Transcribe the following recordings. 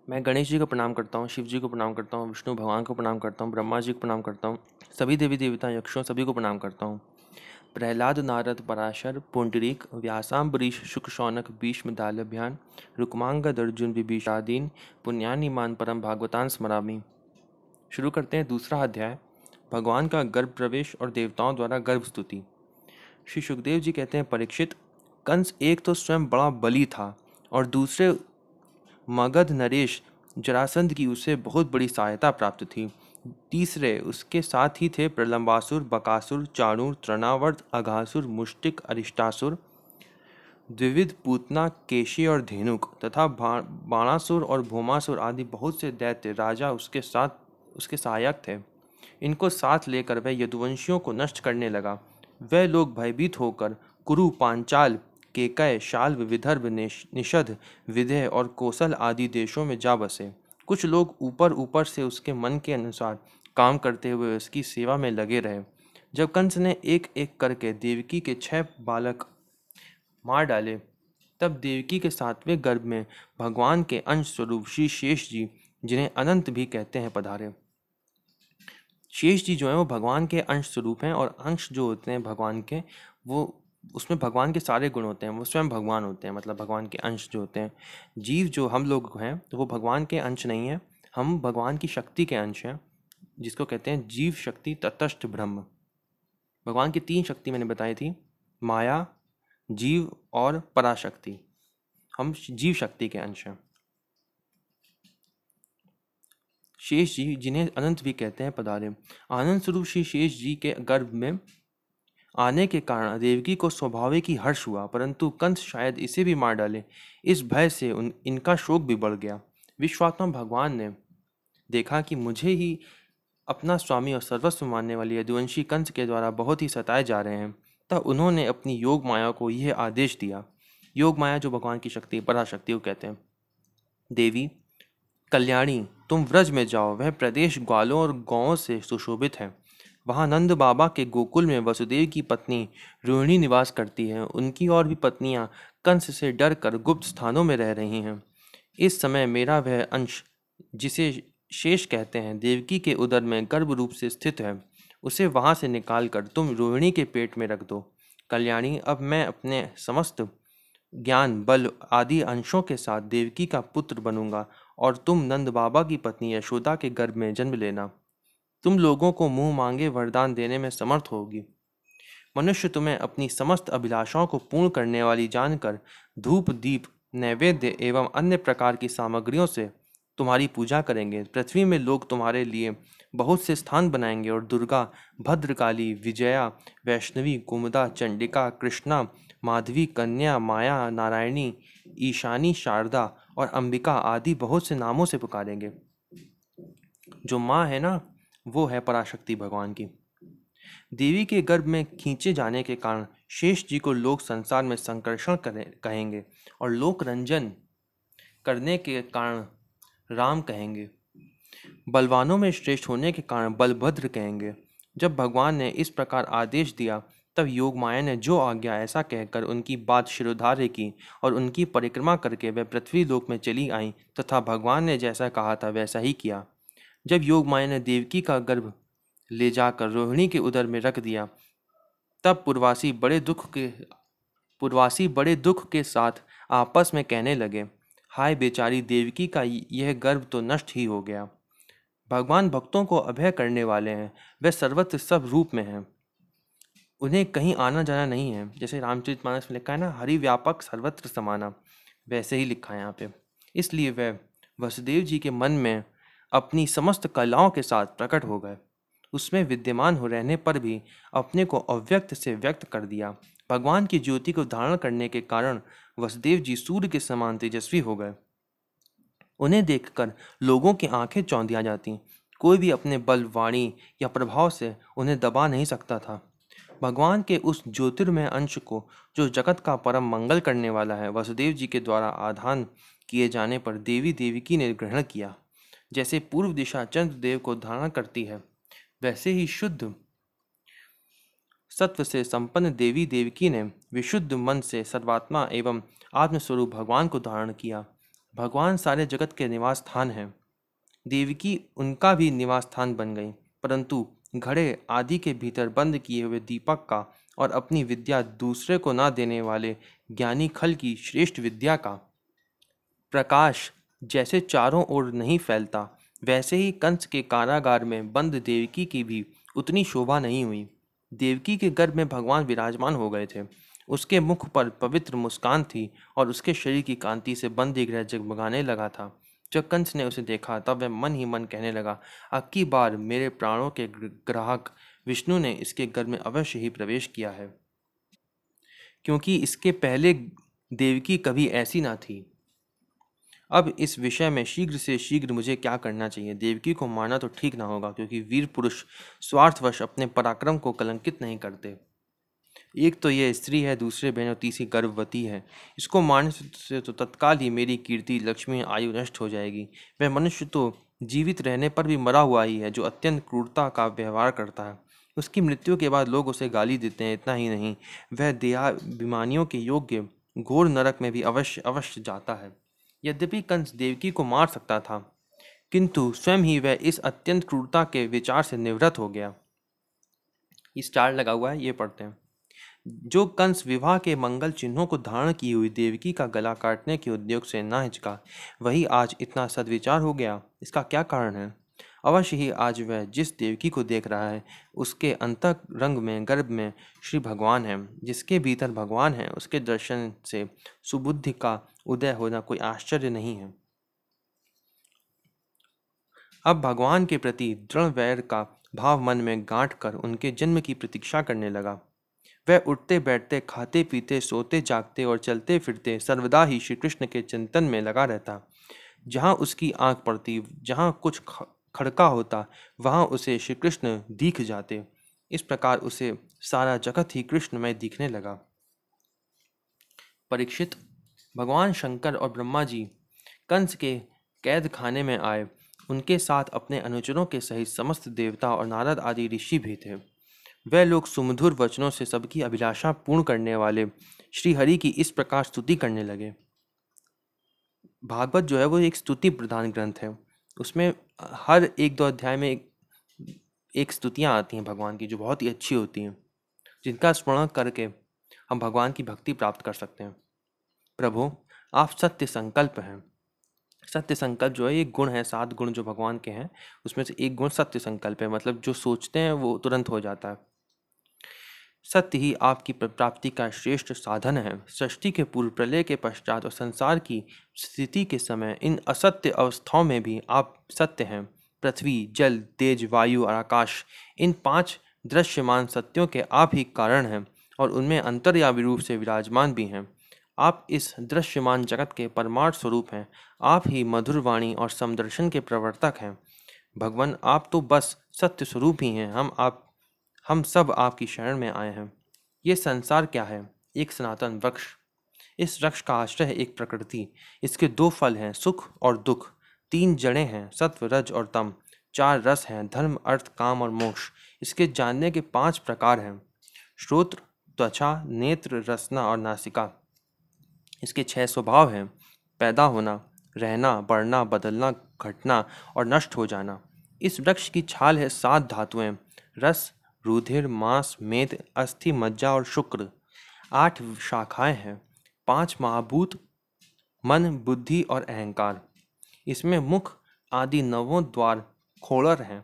मैं गणेश जी को प्रणाम करता हूँ, शिव जी को प्रणाम करता हूँ, विष्णु भगवान को प्रणाम करता हूँ, ब्रह्मा जी को प्रणाम करता हूँ, सभी देवी देवता यक्षों सभी को प्रणाम करता हूँ। प्रहलाद नारद पराशर पुंडरीक व्यासाम्बरीश शुक शौनक भीष्म दाल्यभ्यान रुक्मांगद अर्जुन विभीषादीन पुण्यानि मान परम भागवतान स्मरामि। शुरू करते हैं दूसरा अध्याय, भगवान का गर्भ प्रवेश और देवताओं द्वारा गर्भ स्तुति। श्री सुखदेव जी कहते हैं, परीक्षित, कंस एक तो स्वयं बड़ा बली था और दूसरे मगध नरेश जरासंध की उसे बहुत बड़ी सहायता प्राप्त थी। तीसरे उसके साथ ही थे प्रलंबासुर, बकासुर, चाणूर, तृणावर्त, अघासुर, मुष्टिक, अरिष्टासुर, द्विविध, पूतना, केशी और धेनुक तथा बाणासुर और भौमासुर आदि बहुत से दैत्य राजा उसके सहायक थे। इनको साथ लेकर वह यदुवंशियों को नष्ट करने लगा। वह लोग भयभीत होकर कुरु, पांचाल, केकय, शाल्व, विदर्भ, निषद, विदेह और कोसल आदि देशों में जा बसे। कुछ लोग ऊपर ऊपर से उसके मन के अनुसार काम करते हुए उसकी सेवा में लगे रहे। जब कंस ने एक एक करके देवकी के 6 बालक मार डाले, तब देवकी के 7वें गर्भ में भगवान के अंश स्वरूप श्री शेष जी, जिन्हें अनंत भी कहते हैं, पधारे। शेष जी जो है वो भगवान के अंश स्वरूप हैं, और अंश जो होते हैं भगवान के, वो उसमें भगवान के सारे गुण होते हैं, वो स्वयं भगवान होते हैं, मतलब भगवान के अंश जो होते हैं। जीव जो हम लोग हैं तो वो भगवान के अंश नहीं है, हम भगवान की शक्ति के अंश हैं, जिसको कहते हैं जीव शक्ति तटस्थ ब्रह्म। भगवान की 3 शक्ति मैंने बताई थी, माया, जीव और पराशक्ति। हम जीव शक्ति के अंश हैं। शेष जी, जिन्हें अनंत भी कहते हैं, पधारे। आनंद स्वरूप श्री शेष जी के गर्भ में आने के कारण देवकी को स्वाभाविक ही हर्ष हुआ, परंतु कंस शायद इसे भी मार डाले, इस भय से इनका शोक भी बढ़ गया। विश्वात्मा भगवान ने देखा कि मुझे ही अपना स्वामी और सर्वस्व मानने वाले यदुवंशी कंस के द्वारा बहुत ही सताए जा रहे हैं, तब उन्होंने अपनी योग माया को यह आदेश दिया। योग माया जो भगवान की शक्ति, पराशक्ति को कहते हैं। देवी कल्याणी, तुम व्रज में जाओ, वह प्रदेश ग्वालों और गौओं से सुशोभित है। वहाँ नंद बाबा के गोकुल में वसुदेव की पत्नी रोहिणी निवास करती है। उनकी और भी पत्नियां कंस से डर कर गुप्त स्थानों में रह रही हैं। इस समय मेरा वह अंश, जिसे शेष कहते हैं, देवकी के उदर में गर्भ रूप से स्थित है। उसे वहां से निकाल कर तुम रोहिणी के पेट में रख दो। कल्याणी, अब मैं अपने समस्त ज्ञान, बल आदि अंशों के साथ देवकी का पुत्र बनूंगा और तुम नंद बाबा की पत्नी यशोदा के गर्भ में जन्म लेना। तुम लोगों को मुंह मांगे वरदान देने में समर्थ होगी। मनुष्य तुम्हें अपनी समस्त अभिलाषाओं को पूर्ण करने वाली जानकर धूप, दीप, नैवेद्य एवं अन्य प्रकार की सामग्रियों से तुम्हारी पूजा करेंगे। पृथ्वी में लोग तुम्हारे लिए बहुत से स्थान बनाएंगे और दुर्गा, भद्रकाली, विजया, वैष्णवी, कुमुदा, चंडिका, कृष्णा, माधवी, कन्या, माया, नारायणी, ईशानी, शारदा और अंबिका आदि बहुत से नामों से पुकारेंगे। जो माँ है ना, वो है पराशक्ति भगवान की। देवी के गर्भ में खींचे जाने के कारण शेष जी को लोग संसार में संकर्षण कहेंगे, और लोक रंजन करने के कारण राम कहेंगे। बलवानों में श्रेष्ठ होने के कारण बलभद्र कहेंगे। जब भगवान ने इस प्रकार आदेश दिया, तब योग माया ने जो आज्ञा ऐसा कहकर उनकी बात शिरोधार्य की, और उनकी परिक्रमा करके वह पृथ्वी लोक में चली आई तथा भगवान ने जैसा कहा था वैसा ही किया। जब योग माया ने देवकी का गर्भ ले जाकर रोहिणी के उदर में रख दिया, तब पुरवासी बड़े दुख के साथ आपस में कहने लगे, हाय बेचारी देवकी का यह गर्भ तो नष्ट ही हो गया। भगवान भक्तों को अभय करने वाले हैं, वे सर्वत्र सब रूप में हैं, उन्हें कहीं आना जाना नहीं है। जैसे रामचरितमानस में लिखा है ना, हरि व्यापक सर्वत्र समाना, वैसे ही लिखा है यहाँ पे। इसलिए वह वसुदेव जी के मन में अपनी समस्त कलाओं के साथ प्रकट हो गए। उसमें विद्यमान हो रहने पर भी अपने को अव्यक्त से व्यक्त कर दिया। भगवान की ज्योति को धारण करने के कारण वसुदेव जी सूर्य के समान तेजस्वी हो गए। उन्हें देखकर लोगों की आंखें चौंधिया जाती। कोई भी अपने बल, वाणी या प्रभाव से उन्हें दबा नहीं सकता था। भगवान के उस ज्योतिर्मय अंश को, जो जगत का परम मंगल करने वाला है, वसुदेव जी के द्वारा आधान किए जाने पर देवी देवकी ने ग्रहण किया। जैसे पूर्व दिशा चंद्रदेव को धारण करती है, वैसे ही शुद्ध सत्व से संपन्न देवी देवकी ने विशुद्ध मन से सर्वात्मा एवं आत्मस्वरूप भगवान को धारण किया। भगवान सारे जगत के निवास स्थान हैं। देवकी उनका भी निवास स्थान बन गई, परंतु घड़े आदि के भीतर बंद किए हुए दीपक का और अपनी विद्या दूसरे को न देने वाले ज्ञानी खल की श्रेष्ठ विद्या का प्रकाश जैसे चारों ओर नहीं फैलता, वैसे ही कंस के कारागार में बंद देवकी की भी उतनी शोभा नहीं हुई। देवकी के गर्भ में भगवान विराजमान हो गए थे। उसके मुख पर पवित्र मुस्कान थी और उसके शरीर की कांति से बंदी गृह जगमगाने लगा था। जब कंस ने उसे देखा तब वह मन ही मन कहने लगा, अब की बार मेरे प्राणों के ग्राहक विष्णु ने इसके गर्भ में अवश्य ही प्रवेश किया है, क्योंकि इसके पहले देवकी कभी ऐसी ना थी। अब इस विषय में शीघ्र से शीघ्र मुझे क्या करना चाहिए? देवकी को मारना तो ठीक ना होगा, क्योंकि वीर पुरुष स्वार्थवश अपने पराक्रम को कलंकित नहीं करते। एक तो ये स्त्री है, दूसरे बहन और तीसरी गर्भवती है। इसको मारने से तो तत्काल ही मेरी कीर्ति, लक्ष्मी, आयु नष्ट हो जाएगी। वह मनुष्य तो जीवित रहने पर भी मरा हुआ ही है, जो अत्यंत क्रूरता का व्यवहार करता है। उसकी मृत्यु के बाद लोग उसे गाली देते हैं। इतना ही नहीं, वह देहाभिमानियों के योग्य घोर नरक में भी अवश्य अवश्य जाता है। यद्यपि कंस देवकी को मार सकता था, किंतु स्वयं ही वह इस अत्यंत क्रूरता के विचार से निवृत्त हो गया। ये स्टार लगा हुआ है, ये पढ़ते हैं। जो कंस विवाह के मंगल चिन्हों को धारण की हुई देवकी का गला काटने के उद्योग से न हिचका, वही आज इतना सद्विचार हो गया। इसका क्या कारण है? अवश्य ही आज वह जिस देवकी को देख रहा है, उसके अंतरंग में, गर्भ में श्री भगवान है। जिसके भीतर भगवान है, उसके दर्शन से सुबुद्धि का उदय होना कोई आश्चर्य नहीं है। अब भगवान के प्रति दृढ़ वैर का भाव मन में गांठ कर उनके जन्म की प्रतीक्षा करने लगा। वह उठते बैठते, खाते पीते, सोते जागते और चलते फिरते सर्वदा ही श्री कृष्ण के चिंतन में लगा रहता। जहाँ उसकी आंख पड़ती, जहाँ कुछ खड़का होता, वहाँ उसे श्री कृष्ण दिख जाते। इस प्रकार उसे सारा जगत ही कृष्णमय दिखने लगा। परीक्षित, भगवान शंकर और ब्रह्मा जी कंस के कैद खाने में आए। उनके साथ अपने अनुचरों के सहित समस्त देवता और नारद आदि ऋषि भी थे। वह लोग सुमधुर वचनों से सबकी अभिलाषा पूर्ण करने वाले श्री हरि की इस प्रकार स्तुति करने लगे। भागवत जो है वो एक स्तुति प्रधान ग्रंथ है। उसमें हर एक दो अध्याय में एक स्तुतियाँ आती हैं भगवान की, जो बहुत ही अच्छी होती हैं, जिनका स्मरण करके हम भगवान की भक्ति प्राप्त कर सकते हैं। प्रभु, आप सत्य संकल्प हैं। सत्य संकल्प जो है, एक गुण है, 7 गुण जो भगवान के हैं, उसमें से एक गुण सत्य संकल्प है। मतलब जो सोचते हैं वो तुरंत हो जाता है। सत्य ही आपकी प्राप्ति का श्रेष्ठ साधन है। सृष्टि के पूर्व, प्रलय के पश्चात और संसार की स्थिति के समय इन असत्य अवस्थाओं में भी आप सत्य हैं। पृथ्वी, जल, तेज, वायु और आकाश, इन 5 दृश्यमान सत्यों के आप ही कारण हैं और उनमें अंतर्यामी रूप से विराजमान भी हैं। आप इस दृश्यमान जगत के परमार्थ स्वरूप हैं। आप ही मधुर वाणी और समदर्शन के प्रवर्तक हैं। भगवान, आप तो बस सत्य स्वरूप ही हैं। हम सब आपकी शरण में आए हैं। ये संसार क्या है? एक सनातन वृक्ष। इस वृक्ष का आश्रय है एक प्रकृति। इसके 2 फल हैं, सुख और दुख। 3 जड़ें हैं, सत्व, रज और तम। 4 रस हैं, धर्म, अर्थ, काम और मोक्ष। इसके जानने के 5 प्रकार हैं, श्रोत्र, त्वचा, नेत्र, रसना और नासिका। इसके 6 स्वभाव हैं, पैदा होना, रहना, बढ़ना, बदलना, घटना और नष्ट हो जाना। इस वृक्ष की छाल है 7 धातुएं, रस, रुधिर, मांस, मेद, अस्थि, मज्जा और शुक्र। 8 शाखाएं हैं, 5 महाभूत, मन, बुद्धि और अहंकार। इसमें मुख आदि 9 द्वार खोड़र हैं।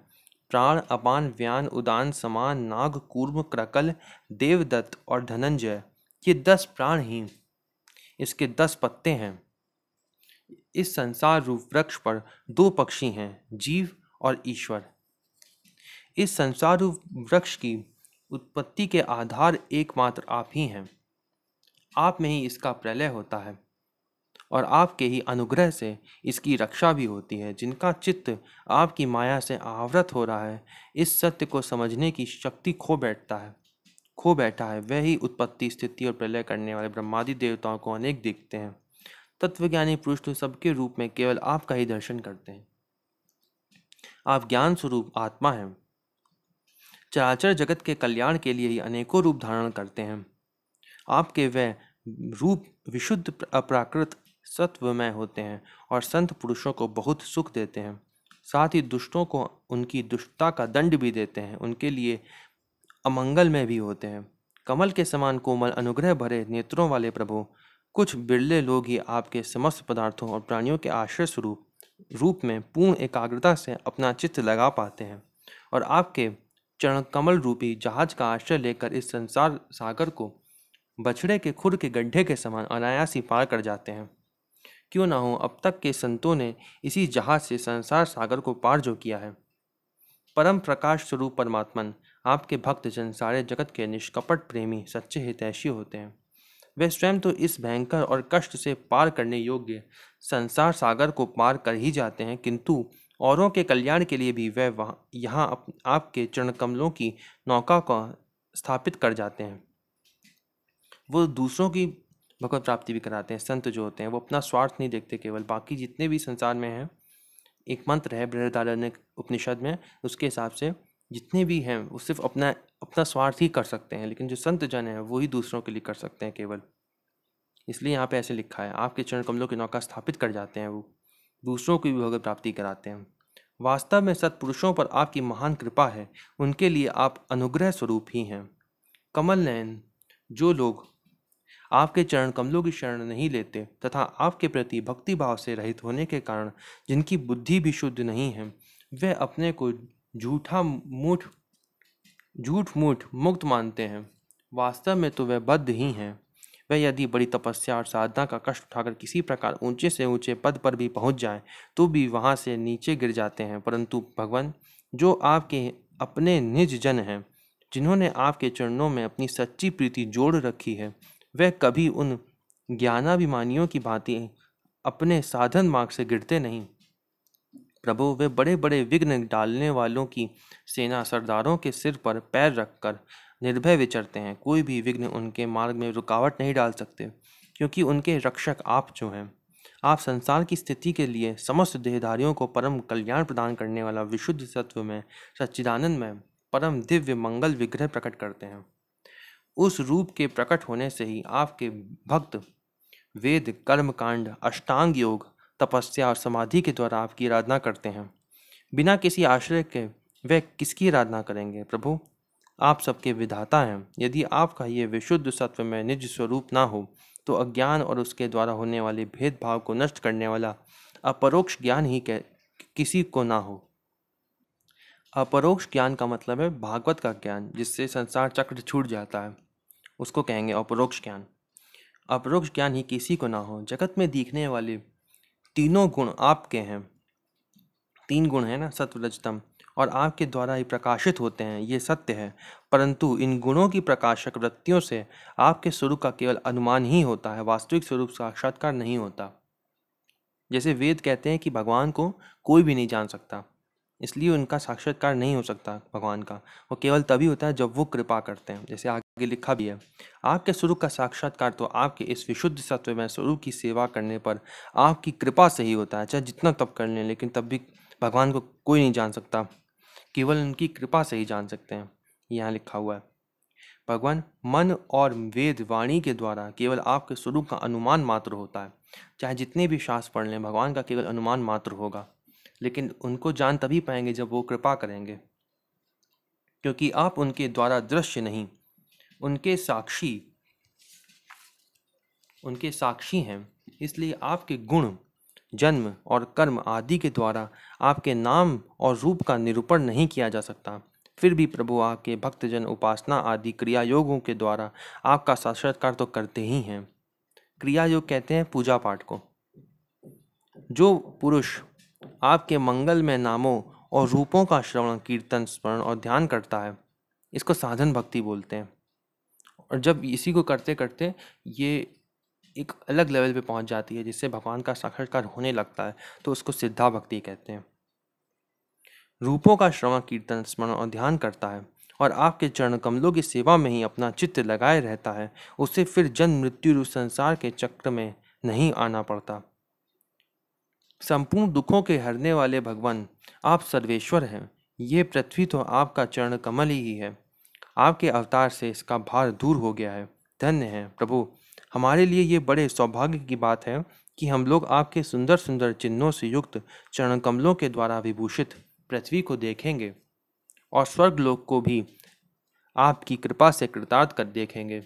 प्राण, अपान, व्यान, उदान, समान, नाग, कूर्म, क्रकल, देवदत्त और धनंजय, ये 10 प्राण ही इसके 10 पत्ते हैं। इस संसार रूप वृक्ष पर 2 पक्षी हैं, जीव और ईश्वर। इस संसार रूप वृक्ष की उत्पत्ति के आधार एकमात्र आप ही हैं। आप में ही इसका प्रलय होता है और आपके ही अनुग्रह से इसकी रक्षा भी होती है। जिनका चित्त आपकी माया से आवृत हो रहा है, इस सत्य को समझने की शक्ति खो बैठा है, वह ही उत्पत्ति, स्थिति और प्रलय करने वाले ब्रह्मादि देवताओं को अनेक देखते हैं। तत्वज्ञानी पुरुष तो सबके रूप में केवल आपका ही दर्शन करते हैं। आप ज्ञान स्वरूप आत्मा हैं। चराचर जगत के कल्याण के लिए ही अनेकों रूप धारण करते हैं। आपके वह रूप विशुद्ध, अपराकृत, सत्वमय होते हैं और संत पुरुषों को बहुत सुख देते हैं। साथ ही दुष्टों को उनकी दुष्टता का दंड भी देते हैं, उनके लिए अमंगलमय भी होते हैं। कमल के समान कोमल अनुग्रह भरे नेत्रों वाले प्रभु, कुछ बिरले लोग ही आपके समस्त पदार्थों और प्राणियों के आश्रय स्वरूप रूप में पूर्ण एकाग्रता से अपना चित्त लगा पाते हैं और आपके चरण कमल रूपी जहाज का आश्रय लेकर इस संसार सागर को बछड़े के खुर के गड्ढे के समान अनायास ही पार कर जाते हैं। क्यों ना हो, अब तक के संतों ने इसी जहाज से संसार सागर को पार जो किया है। परम प्रकाश स्वरूप परमात्मन, आपके भक्त जन सारे जगत के निष्कपट प्रेमी सच्चे हितैषी होते हैं। वे स्वयं तो इस भयंकर और कष्ट से पार करने योग्य संसार सागर को पार कर ही जाते हैं, किंतु औरों के कल्याण के लिए भी वे यहाँ आपके चरण कमलों की नौका को स्थापित कर जाते हैं। वो दूसरों की भगवत प्राप्ति भी कराते हैं। संत जो होते हैं वो अपना स्वार्थ नहीं देखते, केवल बाकी जितने भी संसार में हैं, एक मंत्र है बृहदारण्यक उपनिषद में, उसके हिसाब से जितने भी हैं वो सिर्फ अपना अपना स्वार्थ ही कर सकते हैं, लेकिन जो संत जन हैं वो ही दूसरों के लिए कर सकते हैं केवल। इसलिए यहाँ पे ऐसे लिखा है, आपके चरण कमलों की नौका स्थापित कर जाते हैं, वो दूसरों की भी भगवत प्राप्ति कराते हैं। वास्तव में सत्पुरुषों पर आपकी महान कृपा है, उनके लिए आप अनुग्रह स्वरूप ही हैं। कमल नयन, जो लोग आपके चरण कमलों की शरण नहीं लेते तथा आपके प्रति भक्ति भाव से रहित होने के कारण जिनकी बुद्धि भी शुद्ध नहीं है, वे अपने को झूठ मूठ मुक्त मानते हैं। वास्तव में तो वे बद्ध ही हैं। वे यदि बड़ी तपस्या और साधना का कष्ट उठाकर किसी प्रकार ऊंचे से ऊंचे पद पर भी पहुंच जाएं, तो भी वहां से नीचे गिर जाते हैं। परंतु भगवान, जो आपके अपने निज जन हैं, जिन्होंने आपके चरणों में अपनी सच्ची प्रीति जोड़ रखी है, वे कभी उन ज्ञानाभिमानियों की भांति अपने साधन मार्ग से गिरते नहीं। प्रभु, वे बड़े बड़े विघ्न डालने वालों की सेना सरदारों के सिर पर पैर रखकर निर्भय विचरते हैं। कोई भी विघ्न उनके मार्ग में रुकावट नहीं डाल सकते, क्योंकि उनके रक्षक आप जो हैं। आप संसार की स्थिति के लिए समस्त देहधारियों को परम कल्याण प्रदान करने वाला विशुद्ध सत्व में सच्चिदानंद में परम दिव्य मंगल विग्रह प्रकट करते हैं। उस रूप के प्रकट होने से ही आपके भक्त वेद, कर्म कांड, अष्टांग योग, तपस्या और समाधि के द्वारा आपकी आराधना करते हैं। बिना किसी आश्रय के वे किसकी आराधना करेंगे? प्रभु, आप सबके विधाता हैं। यदि आपका ये विशुद्ध सत्व में निज स्वरूप ना हो, तो अज्ञान और उसके द्वारा होने वाले भेदभाव को नष्ट करने वाला अपरोक्ष ज्ञान ही किसी को ना हो। अपरोक्ष ज्ञान का मतलब है भागवत का ज्ञान, जिससे संसार चक्र छूट जाता है, उसको कहेंगे अपरोक्ष ज्ञान। अपरोक्ष ज्ञान ही किसी को ना हो। जगत में दिखने वाले तीनों गुण आपके हैं। 3 गुण है ना, सत्व रज तम, और आपके द्वारा ही प्रकाशित होते हैं, ये सत्य है। परंतु इन गुणों की प्रकाशक वृत्तियों से आपके स्वरूप का केवल अनुमान ही होता है, वास्तविक स्वरूप साक्षात्कार नहीं होता। जैसे वेद कहते हैं कि भगवान को कोई भी नहीं जान सकता, इसलिए उनका साक्षात्कार नहीं हो सकता भगवान का। वो केवल तभी होता है जब वो कृपा करते हैं। जैसे आगे लिखा भी है, आपके स्वरूप का साक्षात्कार तो आपके इस विशुद्ध सत्वमय स्वरूप की सेवा करने पर आपकी कृपा से ही होता है। चाहे जितना तप कर लें, लेकिन तब भी भगवान को कोई नहीं जान सकता, केवल उनकी कृपा से ही जान सकते हैं। यहाँ लिखा हुआ है, भगवान मन और वेद वाणी के द्वारा केवल आपके स्वरूप का अनुमान मात्र होता है। चाहे जितने भी शास्त्र पढ़ लें, भगवान का केवल अनुमान मात्र होगा, लेकिन उनको जान तभी पाएंगे जब वो कृपा करेंगे, क्योंकि आप उनके द्वारा दृश्य नहीं, उनके साक्षी हैं। इसलिए आपके गुण, जन्म और कर्म आदि के द्वारा आपके नाम और रूप का निरूपण नहीं किया जा सकता। फिर भी प्रभु, आपके भक्तजन उपासना आदि क्रिया योगों के द्वारा आपका साक्षात्कार तो करते ही हैं। क्रिया योग कहते हैं पूजा पाठ को। जो पुरुष आपके मंगल में नामों और रूपों का श्रवण, कीर्तन, स्मरण और ध्यान करता है, इसको साधन भक्ति बोलते हैं। और जब इसी को करते करते ये एक अलग लेवल पे पहुंच जाती है, जिससे भगवान का साक्षात्कार होने लगता है, तो उसको सिद्धा भक्ति कहते हैं। रूपों का श्रवण, कीर्तन, स्मरण और ध्यान करता है और आपके चरण कमलों की सेवा में ही अपना चित्त लगाए रहता है, उसे फिर जन्म मृत्यु रूप संसार के चक्र में नहीं आना पड़ता। संपूर्ण दुखों के हरने वाले भगवान, आप सर्वेश्वर हैं। ये पृथ्वी तो आपका चरण कमल ही है। आपके अवतार से इसका भार दूर हो गया है। धन्य है प्रभु। हमारे लिए ये बड़े सौभाग्य की बात है कि हम लोग आपके सुंदर सुंदर चिन्हों से युक्त चरण कमलों के द्वारा विभूषित पृथ्वी को देखेंगे और स्वर्गलोक को भी आपकी कृपा से कृतार्थ कर देखेंगे।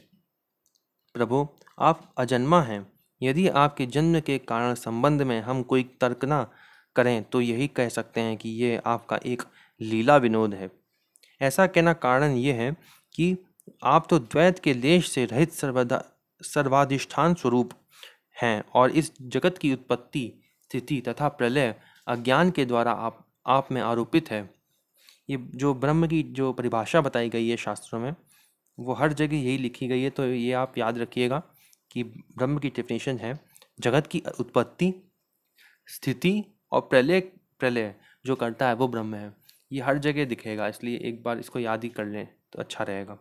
प्रभु, आप अजन्मा हैं। यदि आपके जन्म के कारण संबंध में हम कोई तर्क न करें तो यही कह सकते हैं कि ये आपका एक लीला विनोद है। ऐसा कहना कारण ये है कि आप तो द्वैत के लेश से रहित सर्वाधिष्ठान स्वरूप हैं और इस जगत की उत्पत्ति, स्थिति तथा प्रलय अज्ञान के द्वारा आप में आरोपित है। ये जो ब्रह्म की जो परिभाषा बताई गई है शास्त्रों में, वो हर जगह यही लिखी गई है। तो ये आप याद रखिएगा कि ब्रह्म की डेफिनेशन है जगत की उत्पत्ति, स्थिति और प्रलय प्रलय जो करता है वो ब्रह्म है। ये हर जगह दिखेगा, इसलिए एक बार इसको याद ही कर लें तो अच्छा रहेगा।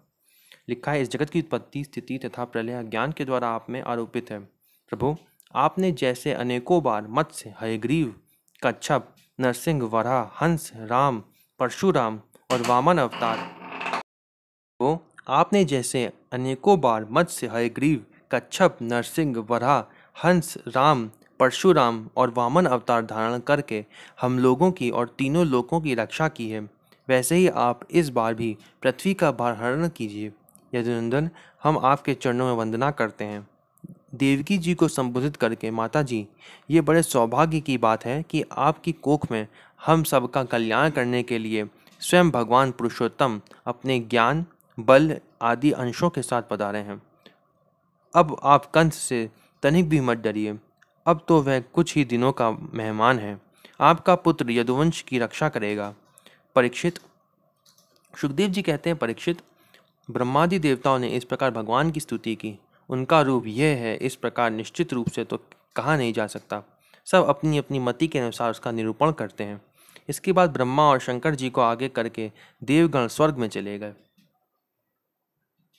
लिखा है, इस जगत की उत्पत्ति, स्थिति तथा प्रलय अज्ञान के द्वारा आप में आरोपित है। प्रभु, आपने जैसे अनेकों बार मत्स्य, हयग्रीव, कच्छप, नरसिंह, वराह, हंस, राम, परशुराम और वामन अवतार को आपने जैसे अनेकों बार मत्स्य, हयग्रीव, कच्छप, नरसिंह, वराह, हंस, राम, परशुराम और वामन अवतार धारण करके हम लोगों की और तीनों लोकों की रक्षा की है, वैसे ही आप इस बार भी पृथ्वी का भार हरण कीजिए। यदुनंदन, हम आपके चरणों में वंदना करते हैं। देवकी जी को संबोधित करके, माता जी, ये बड़े सौभाग्य की बात है कि आपकी कोख में हम सबका कल्याण करने के लिए स्वयं भगवान पुरुषोत्तम अपने ज्ञान, बल आदि अंशों के साथ पधारे हैं। अब आप कंस से तनिक भी मत डरिए। अब तो वह कुछ ही दिनों का मेहमान है। आपका पुत्र यदुवंश की रक्षा करेगा। परीक्षित, सुखदेव जी कहते हैं, परीक्षित, ब्रह्मादि देवताओं ने इस प्रकार भगवान की स्तुति की। उनका रूप यह है, इस प्रकार निश्चित रूप से तो कहा नहीं जा सकता। सब अपनी अपनी मति के अनुसार उसका निरूपण करते हैं। इसके बाद ब्रह्मा और शंकर जी को आगे करके देवगण स्वर्ग में चले गए।